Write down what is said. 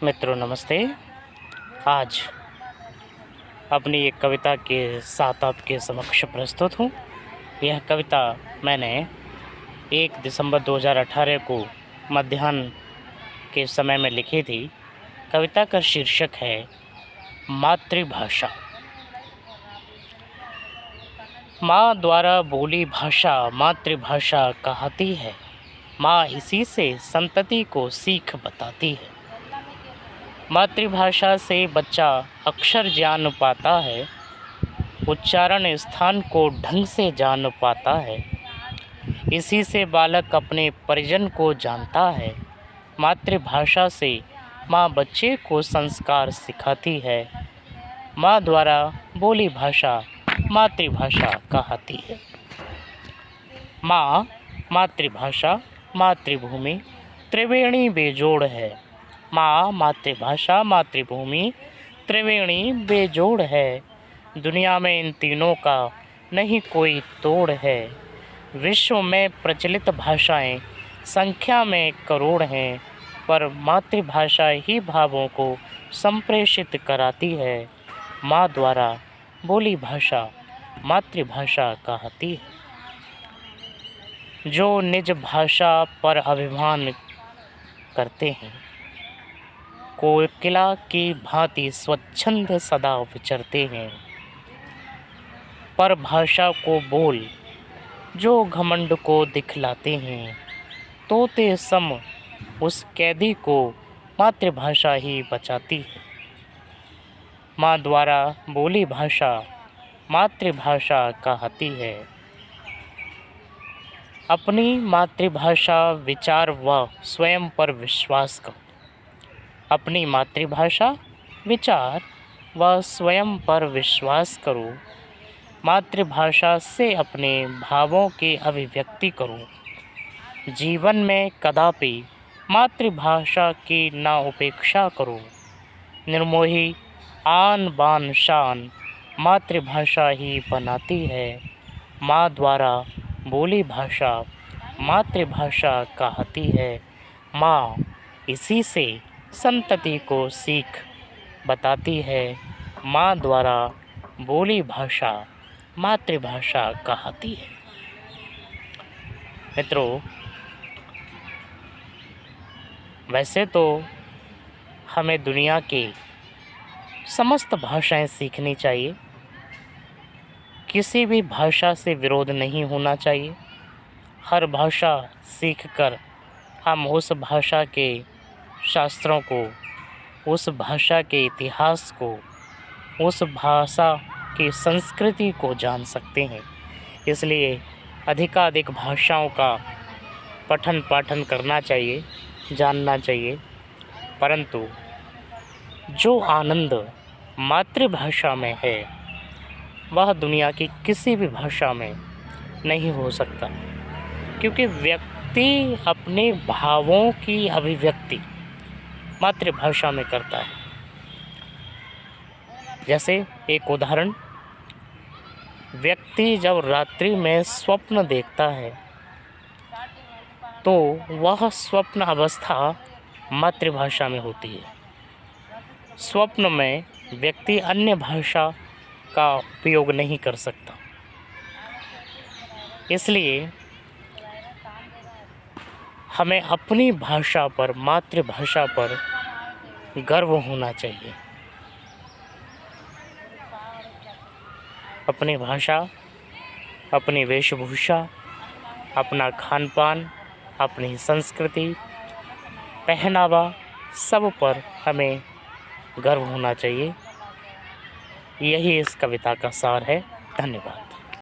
मित्रों नमस्ते। आज अपनी एक कविता के साथ आपके समक्ष प्रस्तुत हूँ। यह कविता मैंने 1 दिसंबर 2018 को मध्याह्न के समय में लिखी थी। कविता का शीर्षक है मातृभाषा। माँ द्वारा बोली भाषा मातृभाषा कहती है। माँ इसी से संतति को सीख बताती है। मातृभाषा से बच्चा अक्षर जान पाता है, उच्चारण स्थान को ढंग से जान पाता है। इसी से बालक अपने परिजन को जानता है। मातृभाषा से माँ बच्चे को संस्कार सिखाती है। माँ द्वारा बोली भाषा मातृभाषा कहती है। माँ, मातृभाषा, मातृभूमि त्रिवेणी बेजोड़ है। माँ, मातृभाषा, मातृभूमि त्रिवेणी बेजोड़ है। दुनिया में इन तीनों का नहीं कोई तोड़ है। विश्व में प्रचलित भाषाएं संख्या में करोड़ हैं, पर मातृभाषा ही भावों को संप्रेषित कराती है। माँ द्वारा बोली भाषा मातृभाषा कहती है। जो निज भाषा पर अभिमान करते हैं, कोकिला की भांति स्वच्छंद सदा विचरते हैं। पर भाषा को बोल जो घमंड को दिखलाते हैं, तोते सम उस कैदी को मातृभाषा ही बचाती है। माँ द्वारा बोली भाषा मातृभाषा कहती है। अपनी मातृभाषा विचार व स्वयं पर विश्वास करो। अपनी मातृभाषा विचार व स्वयं पर विश्वास करो। मातृभाषा से अपने भावों की अभिव्यक्ति करो। जीवन में कदापि मातृभाषा की ना उपेक्षा करो। निर्मोही आन बान शान मातृभाषा ही बनाती है। माँ द्वारा बोली भाषा मातृभाषा कहती है। माँ इसी से संतति को सीख बताती है। माँ द्वारा बोली भाषा मातृभाषा कहती है। मित्रों, वैसे तो हमें दुनिया की समस्त भाषाएं सीखनी चाहिए। किसी भी भाषा से विरोध नहीं होना चाहिए। हर भाषा सीखकर हम उस भाषा के शास्त्रों को, उस भाषा के इतिहास को, उस भाषा की संस्कृति को जान सकते हैं। इसलिए अधिकाधिक भाषाओं का पठन पाठन करना चाहिए, जानना चाहिए। परंतु जो आनंद मातृभाषा में है वह दुनिया की किसी भी भाषा में नहीं हो सकता, क्योंकि व्यक्ति अपने भावों की अभिव्यक्ति मातृभाषा में करता है। जैसे एक उदाहरण, व्यक्ति जब रात्रि में स्वप्न देखता है तो वह स्वप्न अवस्था मातृभाषा में होती है। स्वप्न में व्यक्ति अन्य भाषा का उपयोग नहीं कर सकता। इसलिए हमें अपनी भाषा पर, मातृभाषा पर गर्व होना चाहिए। अपनी भाषा, अपनी वेशभूषा, अपना खान पान, अपनी संस्कृति, पहनावा, सब पर हमें गर्व होना चाहिए। यही इस कविता का सार है। धन्यवाद।